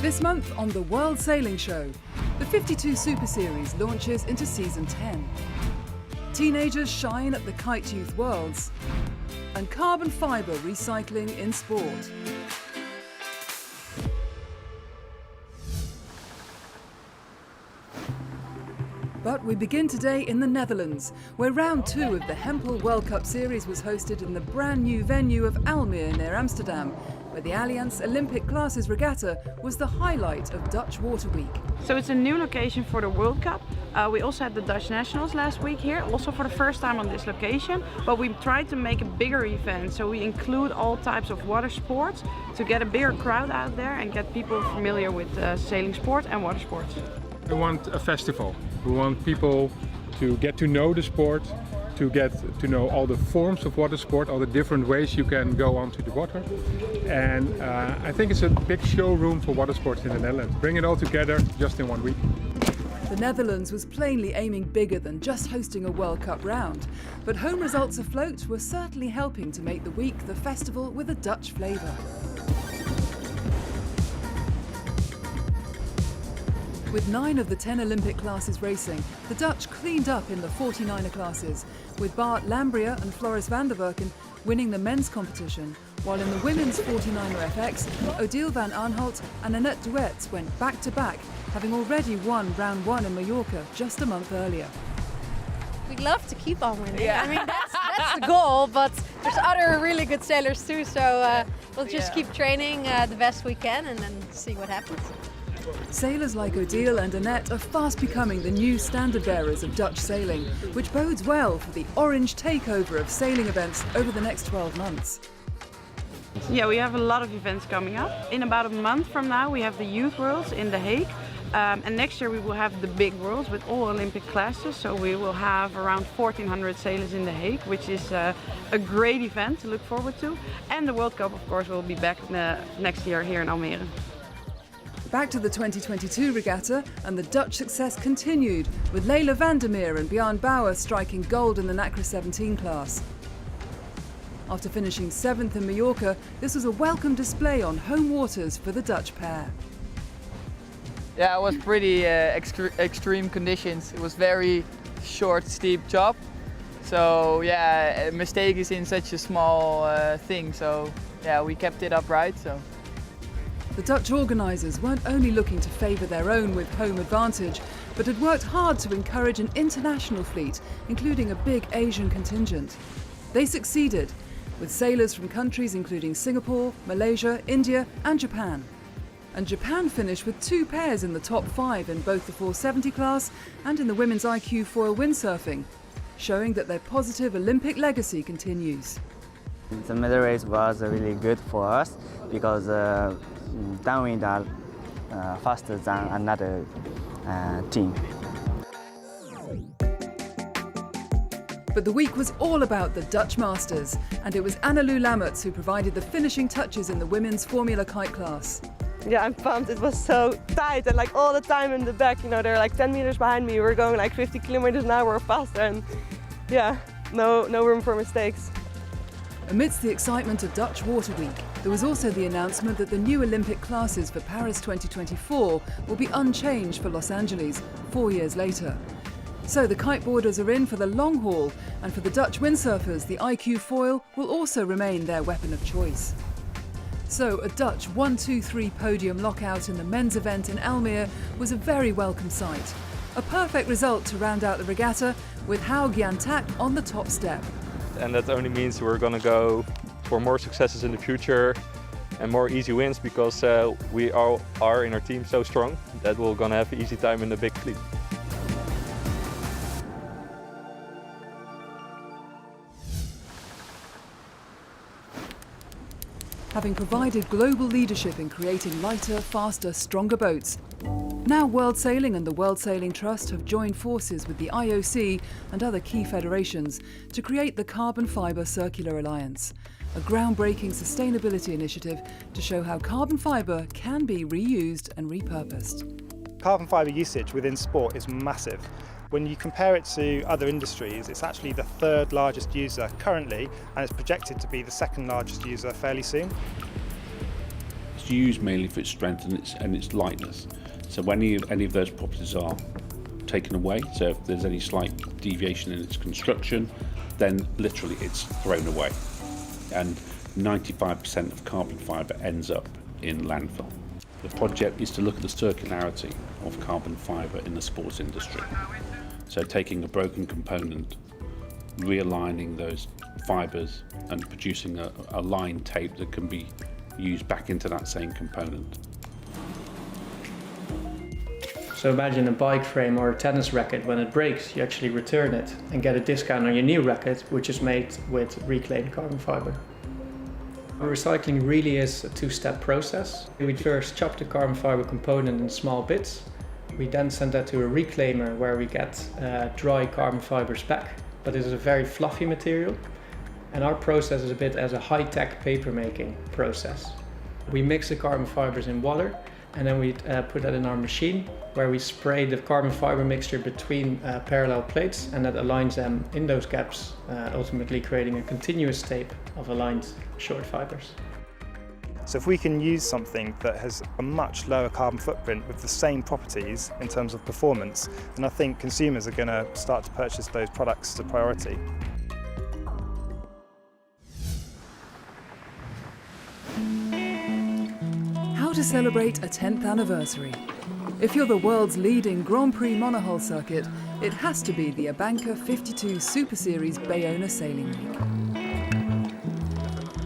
This month on the World Sailing Show, the 52 Super Series launches into Season 10. Teenagers shine at the Kite Youth Worlds, and carbon fibre recycling in sport. But we begin today in the Netherlands, where round 2 of the Hempel World Cup Series was hosted in the brand new venue of Almere near Amsterdam, where the Allianz Olympic Classes Regatta was the highlight of Dutch Water Week. So it's a new location for the World Cup. We also had the Dutch Nationals last week here, also for the first time on this location, but we tried to make a bigger event, so we include all types of water sports to get a bigger crowd out there and get people familiar with sailing sport and water sports. We want a festival. We want people to get to know the sport, to get to know all the forms of water sport, all the different ways you can go onto the water. And I think it's a big showroom for water sports in the Netherlands. Bring it all together just in 1 week. The Netherlands was plainly aiming bigger than just hosting a World Cup round, but home results afloat were certainly helping to make the week the festival with a Dutch flavour. With 9 of the 10 Olympic classes racing, the Dutch cleaned up in the 49er classes, with Bart Lambria and Floris van der Werken winning the men's competition, while in the women's 49er FX, Odile van Aanholt and Annette Duets went back-to-back, having already won round 1 in Mallorca just a month earlier. We'd love to keep on winning. Yeah. I mean, that's the goal, but there's other really good sailors too, so we'll just keep training the best we can and then see what happens. Sailors like Odile and Annette are fast becoming the new standard bearers of Dutch sailing, which bodes well for the orange takeover of sailing events over the next 12 months. Yeah, we have a lot of events coming up. In about a month from now we have the Youth Worlds in The Hague. And next year we will have the big Worlds with all Olympic classes. So we will have around 1,400 sailors in The Hague, which is a great event to look forward to. And the World Cup, of course, will be back next year here in Almere. Back to the 2022 regatta, and the Dutch success continued, with Leila Vandermeer and Björn Bauer striking gold in the NACRA 17 class. After finishing 7th in Mallorca, this was a welcome display on home waters for the Dutch pair. Yeah, it was pretty extreme conditions. It was very short, steep job. So yeah, a mistake is in such a small thing. So yeah, we kept it upright. So. The Dutch organisers weren't only looking to favour their own with home advantage, but had worked hard to encourage an international fleet, including a big Asian contingent. They succeeded, with sailors from countries including Singapore, Malaysia, India and Japan. And Japan finished with 2 pairs in the top 5 in both the 470 class and in the women's IQ foil windsurfing, showing that their positive Olympic legacy continues. The medal race was really good for us because downwind are faster than another team. But the week was all about the Dutch Masters, and it was Annalou Lammerts who provided the finishing touches in the women's Formula Kite class. Yeah, I'm pumped. It was so tight and like all the time in the back, you know, they're like 10 meters behind me. We were going like 50 kilometers an hour or faster, and yeah, no room for mistakes. Amidst the excitement of Dutch Water Week, there was also the announcement that the new Olympic classes for Paris 2024 will be unchanged for Los Angeles 4 years later. So the kiteboarders are in for the long haul, and for the Dutch windsurfers, the IQ foil will also remain their weapon of choice. So a Dutch 1-2-3 podium lockout in the men's event in Almere was a very welcome sight. A perfect result to round out the regatta, with Hau Gyan Tak on the top step. And that only means we're going to go for more successes in the future and more easy wins, because we all are in our team so strong that we're going to have an easy time in the big fleet. Having provided global leadership in creating lighter, faster, stronger boats, now World Sailing and the World Sailing Trust have joined forces with the IOC and other key federations to create the Carbon Fibre Circular Alliance, a groundbreaking sustainability initiative to show how carbon fibre can be reused and repurposed. Carbon fibre usage within sport is massive. When you compare it to other industries, it's actually the 3rd largest user currently, and it's projected to be the 2nd largest user fairly soon. it's used mainly for its strength and its lightness. So when any of those properties are taken away, so if there's any slight deviation in its construction, then literally it's thrown away. And 95% of carbon fibre ends up in landfill. The project is to look at the circularity of carbon fibre in the sports industry. So taking a broken component, realigning those fibres and producing a line tape that can be used back into that same component. So imagine a bike frame or a tennis racket. When it breaks, you actually return it and get a discount on your new racket, which is made with reclaimed carbon fibre. Recycling really is a two-step process. We first chop the carbon fibre component in small bits. We then send that to a reclaimer where we get dry carbon fibres back, but it is a very fluffy material. And our process is a bit as a high-tech paper making process. We mix the carbon fibres in water and then we put that in our machine where we spray the carbon fibre mixture between parallel plates, and that aligns them in those gaps, ultimately creating a continuous tape of aligned short fibres. So if we can use something that has a much lower carbon footprint with the same properties in terms of performance, then I think consumers are going to start to purchase those products as a priority. How to celebrate a 10th anniversary? If you're the world's leading Grand Prix monohull circuit, it has to be the Abanca 52 Super Series Bayona Sailing Week.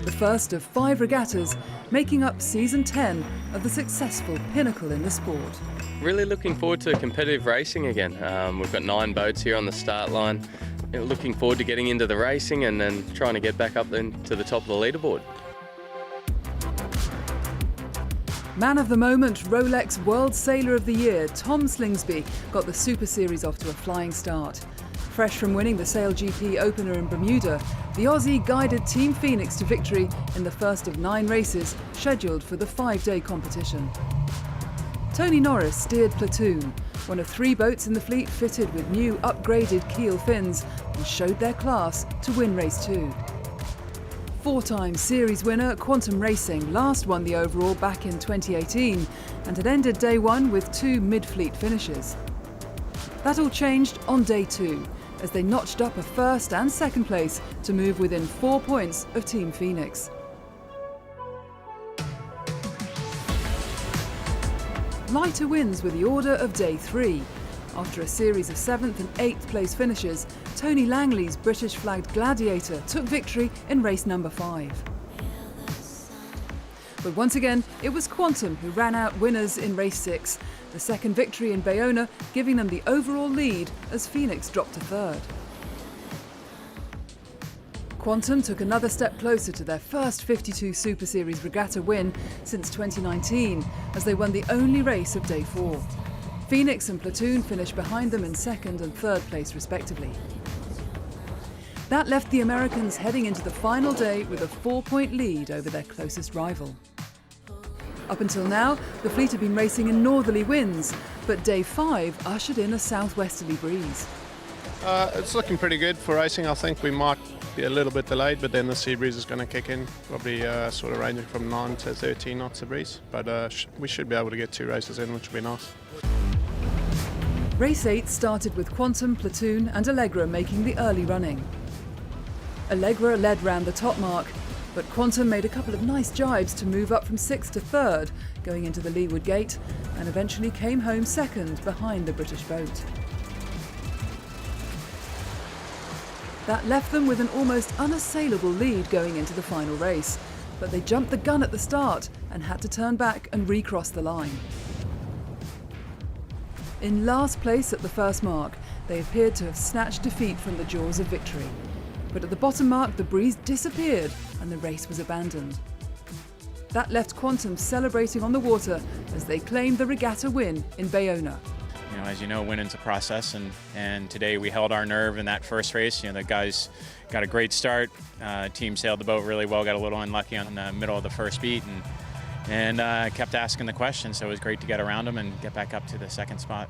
The first of 5 regattas, making up season 10 of the successful pinnacle in the sport. Really looking forward to competitive racing again. We've got 9 boats here on the start line. Looking forward to getting into the racing and then trying to get back up then to the top of the leaderboard. Man of the moment, Rolex World Sailor of the Year, Tom Slingsby, got the Super Series off to a flying start. Fresh from winning the Sail GP opener in Bermuda, the Aussie guided Team Phoenix to victory in the first of 9 races scheduled for the 5-day competition. Tony Norris steered Platoon, one of 3 boats in the fleet fitted with new upgraded keel fins, and showed their class to win race 2. 4-time series winner Quantum Racing last won the overall back in 2018 and had ended day 1 with 2 mid-fleet finishes. That all changed on day 2 as they notched up a first and second place to move within 4 points of Team Phoenix. Lighter wins were the order of day 3. After a series of 7th and 8th place finishes, Tony Langley's British-flagged Gladiator took victory in race number 5. But once again, it was Quantum who ran out winners in race 6, the second victory in Bayona giving them the overall lead as Phoenix dropped to 3rd. Quantum took another step closer to their first 52 Super Series regatta win since 2019 as they won the only race of day 4. Phoenix and Platoon finished behind them in 2nd and 3rd place respectively. That left the Americans heading into the final day with a 4-point lead over their closest rival. Up until now, the fleet have been racing in northerly winds, but day 5 ushered in a southwesterly breeze. It's looking pretty good for racing. I think we might be a little bit delayed, but then the sea breeze is going to kick in, probably sort of ranging from 9 to 13 knots of breeze. But we should be able to get 2 races in, which will be nice. Race 8 started with Quantum, Platoon and Allegra making the early running. Allegra led round the top mark, but Quantum made a couple of nice jibes to move up from 6th to 3rd, going into the leeward gate, and eventually came home 2nd behind the British boat. That left them with an almost unassailable lead going into the final race, but they jumped the gun at the start and had to turn back and recross the line. In last place at the first mark, they appeared to have snatched defeat from the jaws of victory. But at the bottom mark, the breeze disappeared and the race was abandoned. That left Quantum celebrating on the water as they claimed the regatta win in Bayona. You know, as you know, winning's a process, and today we held our nerve in that first race. You know, the guys got a great start. Team sailed the boat really well, got a little unlucky on the middle of the first beat, and kept asking the question, so it was great to get around them and get back up to the 2nd spot.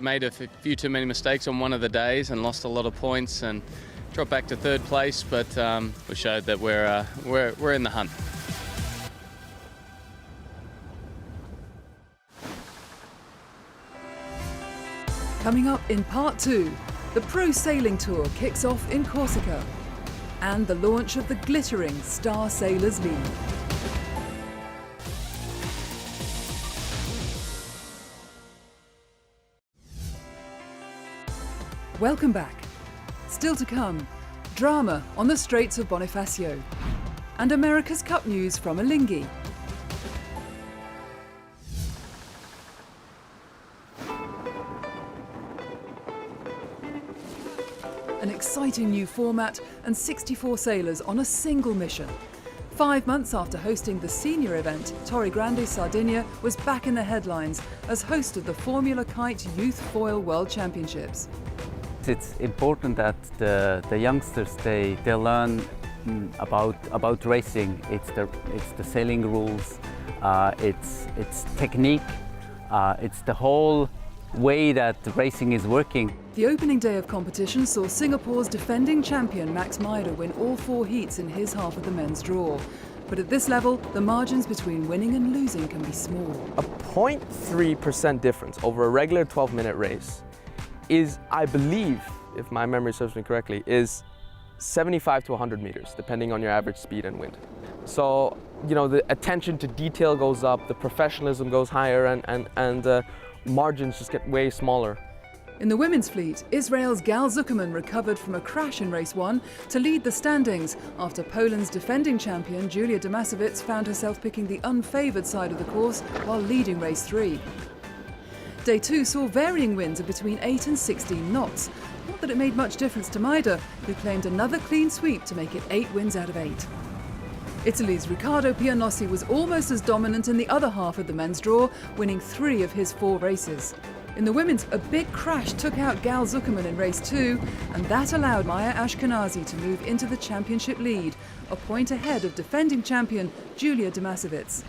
Made a few too many mistakes on one of the days and lost a lot of points and dropped back to 3rd place, but we showed that we're in the hunt. Coming up in part 2, the Pro Sailing Tour kicks off in Corsica and the launch of the glittering Star Sailors League. Welcome back. Still to come, drama on the Straits of Bonifacio and America's Cup news from Alinghi. An exciting new format and 64 sailors on a single mission. 5 months after hosting the senior event, Torre Grande Sardinia was back in the headlines as host of the Formula Kite Youth Foil World Championships. It's important that the youngsters they learn about racing. It's the sailing rules, it's technique, it's the whole way that racing is working. The opening day of competition saw Singapore's defending champion Max Meider win all 4 heats in his half of the men's draw. But at this level, the margins between winning and losing can be small. A 0.3% difference over a regular 12-minute race is, I believe, if my memory serves me correctly, is 75 to 100 meters, depending on your average speed and wind. So, you know, the attention to detail goes up, the professionalism goes higher, and margins just get way smaller. In the women's fleet, Israel's Gal Zuckerman recovered from a crash in race 1 to lead the standings after Poland's defending champion Julia Domasowicz found herself picking the unfavoured side of the course while leading race 3. Day 2 saw varying winds of between 8 and 16 knots. Not that it made much difference to Meider, who claimed another clean sweep to make it 8 wins out of 8. Italy's Riccardo Pianossi was almost as dominant in the other half of the men's draw, winning 3 of his 4 races. In the women's, a big crash took out Gal Zuckerman in race 2, and that allowed Maya Ashkenazi to move into the championship lead, a point ahead of defending champion Julia Domasowicz.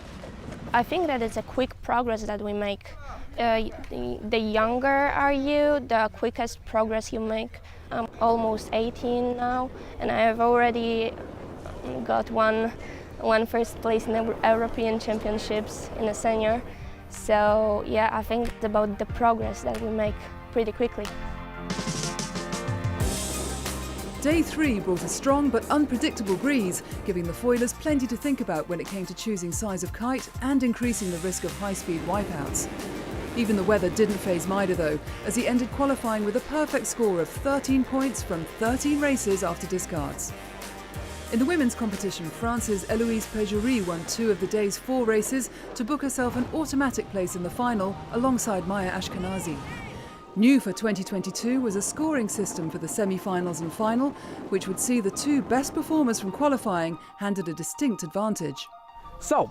I think that it's a quick progress that we make. The younger are you, the quickest progress you make. I'm almost 18 now, and I have already got one first place in the European Championships in a senior. So yeah, I think it's about the progress that we make pretty quickly. Day 3 brought a strong but unpredictable breeze, giving the foilers plenty to think about when it came to choosing size of kite and increasing the risk of high-speed wipeouts. Even the weather didn't faze Meider though, as he ended qualifying with a perfect score of 13 points from 13 races after discards. In the women's competition, France's Eloise Péjury won 2 of the day's 4 races to book herself an automatic place in the final alongside Maya Ashkenazi. New for 2022 was a scoring system for the semi-finals and final, which would see the 2 best performers from qualifying handed a distinct advantage. So,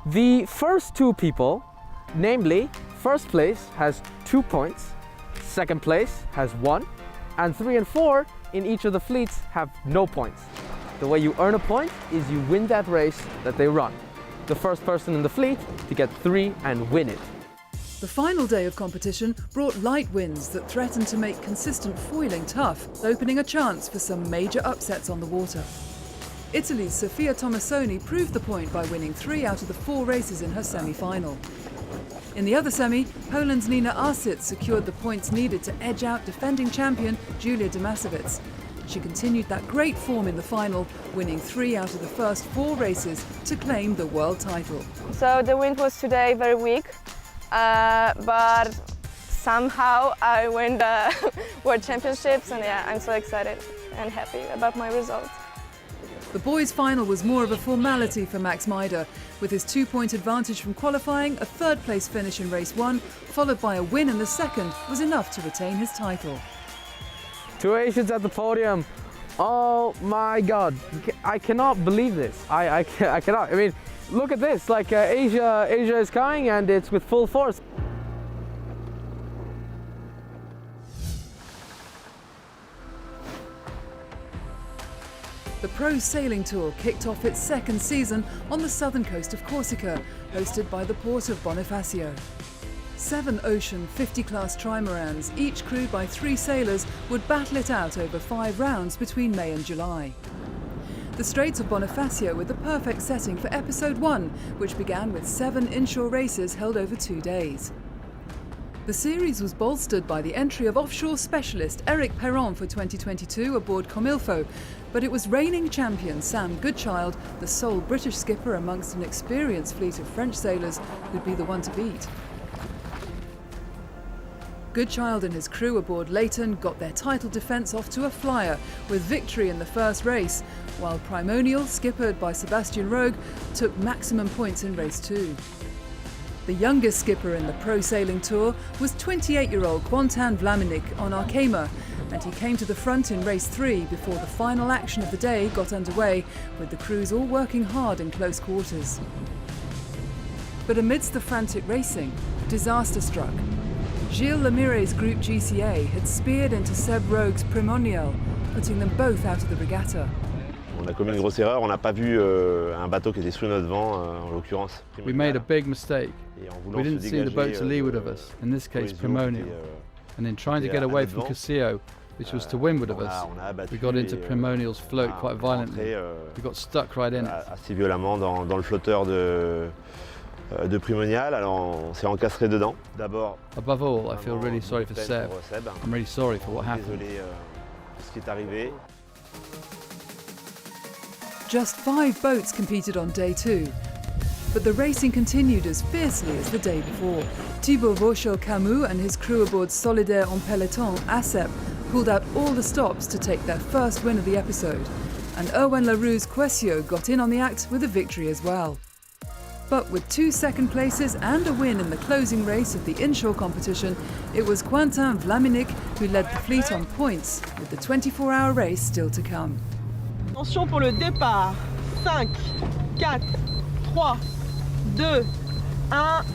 the first 2 people, namely, first place has 2 points, second place has 1, and 3 and 4 in each of the fleets have no points. The way you earn a point is you win that race that they run. The first person in the fleet to get 3 and win it. The final day of competition brought light winds that threatened to make consistent foiling tough, opening a chance for some major upsets on the water. Italy's Sofia Tomassoni proved the point by winning 3 out of the 4 races in her semi-final. In the other semi, Poland's Nina Arsic secured the points needed to edge out defending champion Julia Domasowicz. She continued that great form in the final, winning 3 out of the first 4 races to claim the world title. So the wind was today very weak, but somehow I win the World Championships, and yeah, I'm so excited and happy about my results. The boys' final was more of a formality for Max Meider. With his 2-point advantage from qualifying, a 3rd place finish in race 1, followed by a win in the 2nd, was enough to retain his title. 2 Asians at the podium. Oh my God, I cannot believe this. I cannot. I mean, look at this. Like Asia is coming, and it's with full force. The Pro Sailing Tour kicked off its 2nd season on the southern coast of Corsica, hosted by the port of Bonifacio. 7 Ocean 50-class trimarans, each crewed by 3 sailors, would battle it out over 5 rounds between May and July. The Straits of Bonifacio were the perfect setting for episode 1, which began with 7 inshore races held over 2 days. The series was bolstered by the entry of offshore specialist Eric Perron for 2022 aboard Comilfo, but it was reigning champion Sam Goodchild, the sole British skipper amongst an experienced fleet of French sailors, who'd be the one to beat. Goodchild and his crew aboard Leighton got their title defence off to a flyer with victory in the first race, while Primonial, skippered by Sebastian Rogue, took maximum points in race 2. The youngest skipper in the Pro Sailing Tour was 28-year-old Quentin Vlaminck on Arkema, and he came to the front in race 3 before the final action of the day got underway, with the crews all working hard in close quarters. But amidst the frantic racing, disaster struck. Gilles Lemire's Group GCA had speared into Seb Rogue's Primonial, putting them both out of the regatta. On a commis une grosse erreur, on n'a pas vu un bateau qui était sous notre vent, en l'occurrence. We made a big mistake. We didn't see the boat to leeward of us, in this case Primonial. And in trying to get away from Casio, which was to windward of us, we got into Primonial's float quite violently. We got stuck right in it. Assez violemment dans le flotteur de Primonial, alors on s'est encastré dedans. D'abord. Above all, I feel really sorry for Seb. I'm really sorry for what happened. Désolé de ce qui est arrivé. Just 5 boats competed on day 2, but the racing continued as fiercely as the day before. Thibaut Vauchel-Camus and his crew aboard Solidaire en Peloton, ASEP, pulled out all the stops to take their first win of the episode, and Erwan Laroux's Quessio got in on the act with a victory as well. But with 2 second places and a win in the closing race of the inshore competition, it was Quentin Vlaminck who led the fleet on points, with the 24-hour race still to come. Attention pour le départ. 5, 4, 3, 2, 1,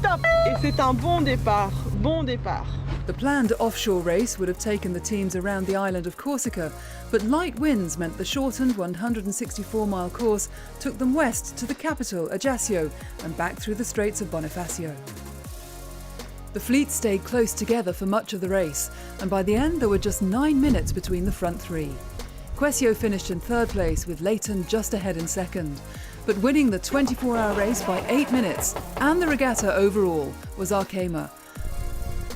top! Et c'est un bon départ, bon départ. The planned offshore race would have taken the teams around the island of Corsica, but light winds meant the shortened 164-mile course took them west to the capital, Ajaccio, and back through the Straits of Bonifacio. The fleet stayed close together for much of the race, and by the end there were just 9 minutes between the front 3. Quessio finished in 3rd place, with Leighton just ahead in 2nd. But winning the 24-hour race by 8 minutes, and the regatta overall, was Arkema.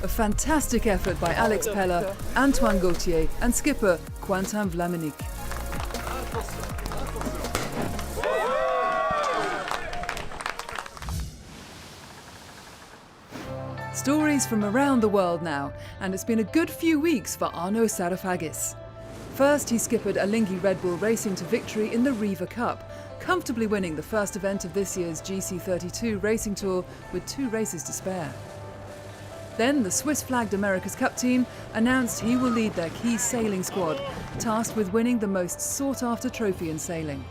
A fantastic effort by Alex Peller, Antoine Gauthier and skipper Quentin Vlaminck. Stories from around the world now, and it's been a good few weeks for Arnaud Sarafagis. First, he skippered Alinghi Red Bull Racing to victory in the Riva Cup, comfortably winning the first event of this year's GC32 Racing Tour with 2 races to spare. Then the Swiss-flagged America's Cup team announced he will lead their key sailing squad, tasked with winning the most sought-after trophy in sailing.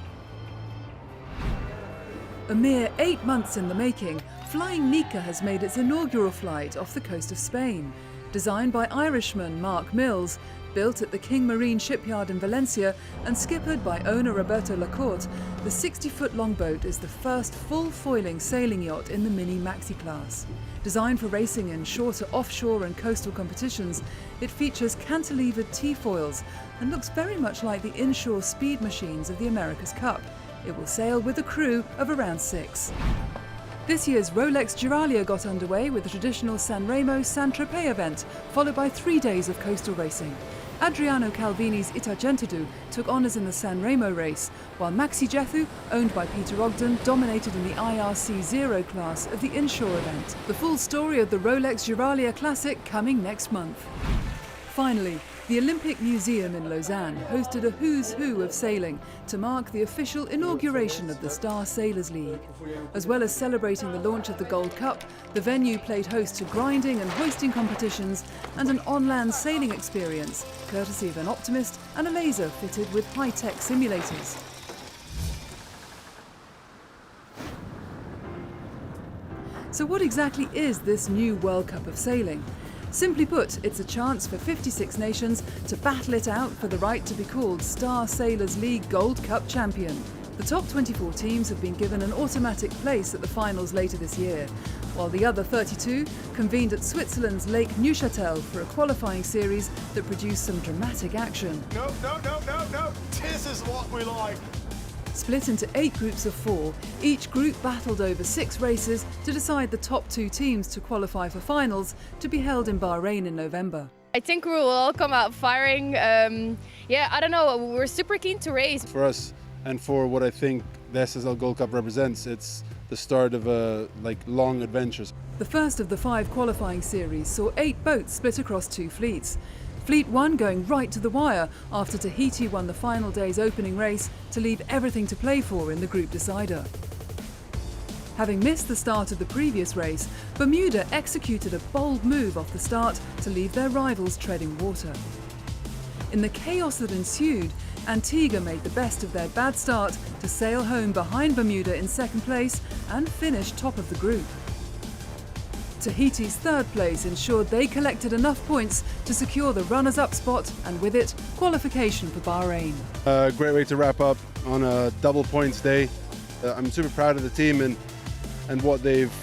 A mere 8 months in the making, Flying Nika has made its inaugural flight off the coast of Spain. Designed by Irishman Mark Mills, built at the King Marine shipyard in Valencia and skippered by owner Roberto Lacorte, the 60-foot longboat is the first full-foiling sailing yacht in the Mini Maxi class. Designed for racing in shorter offshore and coastal competitions, it features cantilevered T-foils and looks very much like the inshore speed machines of the America's Cup. It will sail with a crew of around 6. This year's Rolex Duralia got underway with the traditional San Remo-San Tropez event, followed by 3 days of coastal racing. Adriano Calvini's Itagentadu took honours in the San Remo race, while Maxi Jethu, owned by Peter Ogden, dominated in the IRC 0 class of the inshore event. The full story of the Rolex Duralia Classic coming next month. Finally, the Olympic Museum in Lausanne hosted a who's who of sailing to mark the official inauguration of the Star Sailors League. As well as celebrating the launch of the Gold Cup, the venue played host to grinding and hoisting competitions and an on-land sailing experience, courtesy of an Optimist and a laser fitted with high-tech simulators. So what exactly is this new World Cup of Sailing? Simply put, it's a chance for 56 nations to battle it out for the right to be called Star Sailors League Gold Cup champion. The top 24 teams have been given an automatic place at the finals later this year, while the other 32 convened at Switzerland's Lake Neuchâtel for a qualifying series that produced some dramatic action. No. This is what we like. Split into 8 groups of 4, each group battled over 6 races to decide the top 2 teams to qualify for finals to be held in Bahrain in November. I think we will all come out firing. Yeah, I don't know, we're super keen to race. For us and for what I think the SSL Gold Cup represents, it's the start of a long adventures. The first of the 5 qualifying series saw 8 boats split across 2 fleets. Fleet 1 going right to the wire after Tahiti won the final day's opening race to leave everything to play for in the group decider. Having missed the start of the previous race, Bermuda executed a bold move off the start to leave their rivals treading water. In the chaos that ensued, Antigua made the best of their bad start to sail home behind Bermuda in 2nd place and finish top of the group. Tahiti's 3rd place ensured they collected enough points to secure the runners-up spot and with it, qualification for Bahrain. Great way to wrap up on a double points day. I'm super proud of the team and what they've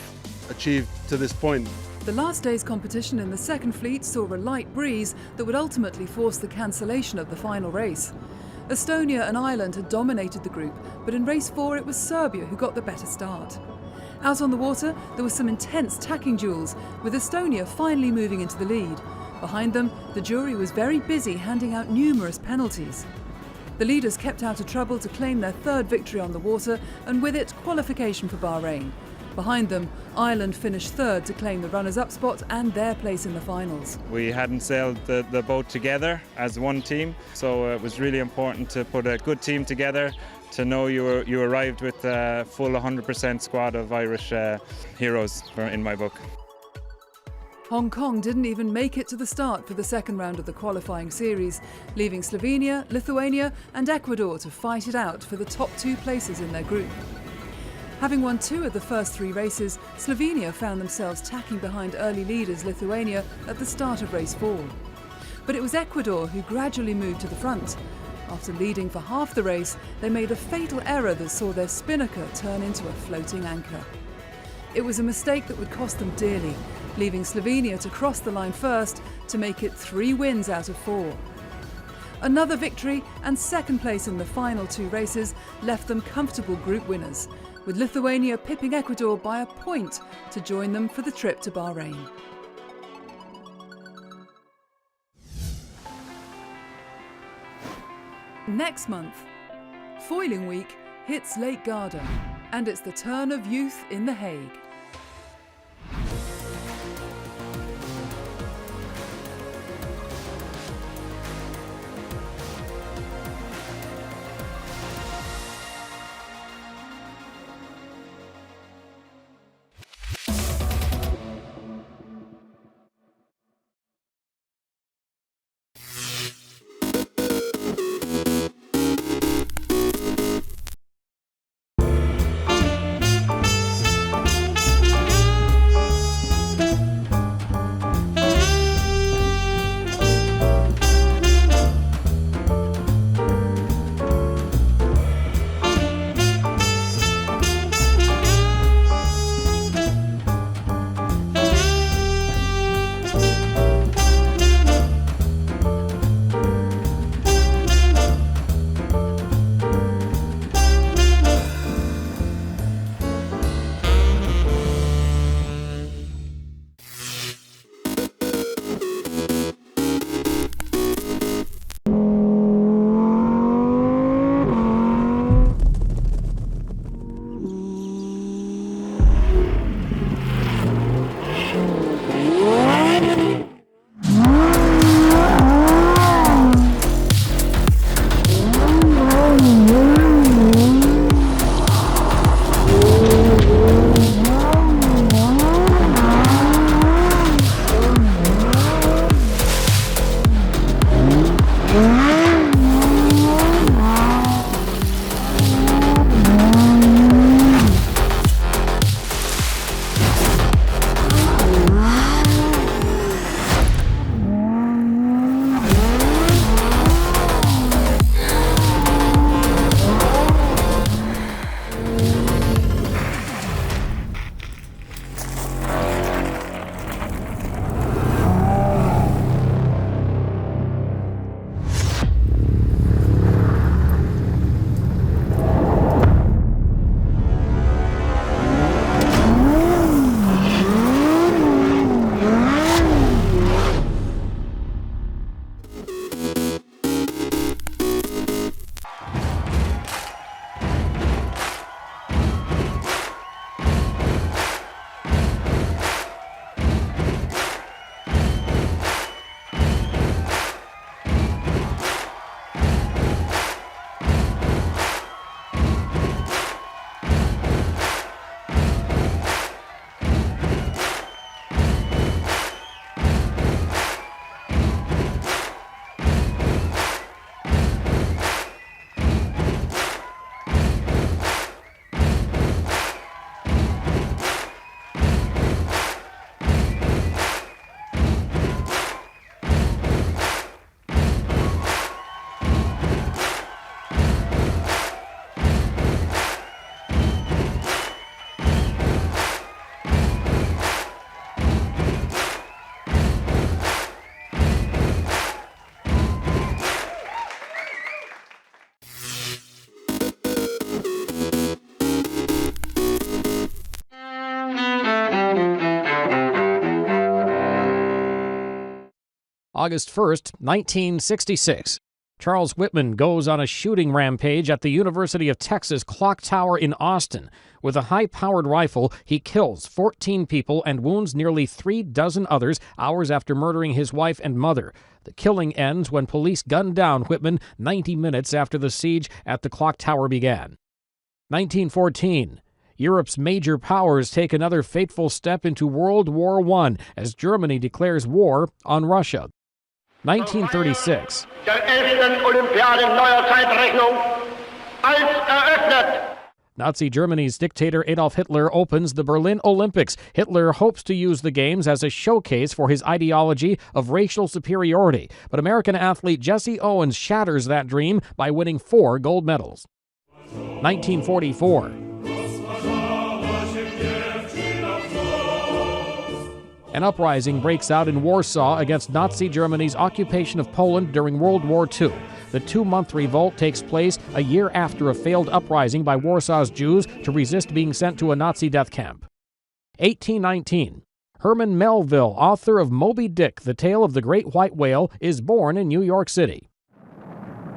achieved to this point. The last day's competition in the 2nd fleet saw a light breeze that would ultimately force the cancellation of the final race. Estonia and Ireland had dominated the group, but in race 4 it was Serbia who got the better start. Out on the water, there were some intense tacking duels, with Estonia finally moving into the lead. Behind them, the jury was very busy handing out numerous penalties. The leaders kept out of trouble to claim their 3rd victory on the water, and with it, qualification for Bahrain. Behind them, Ireland finished 3rd to claim the runners-up spot and their place in the finals. We hadn't sailed the boat together as one team, so it was really important to put a good team together, to know you arrived with a full 100% squad of Irish heroes in my book. Hong Kong didn't even make it to the start for the 2nd round of the qualifying series, leaving Slovenia, Lithuania and Ecuador to fight it out for the top 2 places in their group. Having won 2 of the first 3 races, Slovenia found themselves tacking behind early leaders Lithuania at the start of race 4. But it was Ecuador who gradually moved to the front. After leading for half the race, they made a fatal error that saw their spinnaker turn into a floating anchor. It was a mistake that would cost them dearly, leaving Slovenia to cross the line first to make it 3 wins out of 4. Another victory and 2nd place in the final 2 races left them comfortable group winners, with Lithuania pipping Ecuador by a point to join them for the trip to Bahrain. Next month, Foiling Week hits Lake Garda, and it's the turn of youth in The Hague. August 1st, 1966. Charles Whitman goes on a shooting rampage at the University of Texas Clock Tower in Austin. With a high-powered rifle, he kills 14 people and wounds nearly 36 others hours after murdering his wife and mother. The killing ends when police gunned down Whitman 90 minutes after the siege at the clock tower began. 1914. Europe's major powers take another fateful step into World War I as Germany declares war on Russia. 1936. Der 11. Olympiade neuer Zeitrechnung als eröffnet. Nazi Germany's dictator Adolf Hitler opens the Berlin Olympics. Hitler hopes to use the Games as a showcase for his ideology of racial superiority, but American athlete Jesse Owens shatters that dream by winning 4 gold medals. 1944. An uprising breaks out in Warsaw against Nazi Germany's occupation of Poland during World War II. The 2-month revolt takes place a year after a failed uprising by Warsaw's Jews to resist being sent to a Nazi death camp. 1819. Herman Melville, author of Moby Dick, The Tale of the Great White Whale, is born in New York City.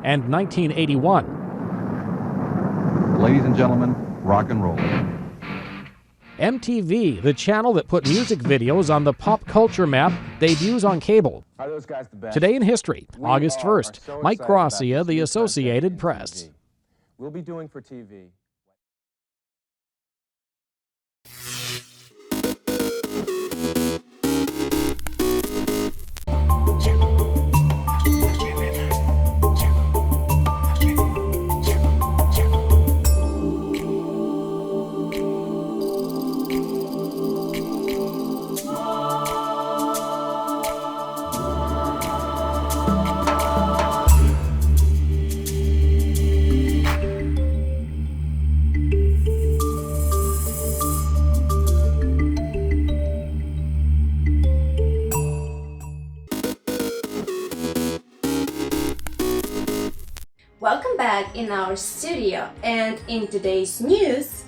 And 1981. Ladies and gentlemen, rock and roll. MTV, the channel that put music videos on the pop culture map, debuts on cable. Are those guys the best? Today in history, August 1st, So Mike excited about Gracia, this The new Associated concept in Press. TV. We'll be doing for TV. Welcome back in our studio, and in today's news,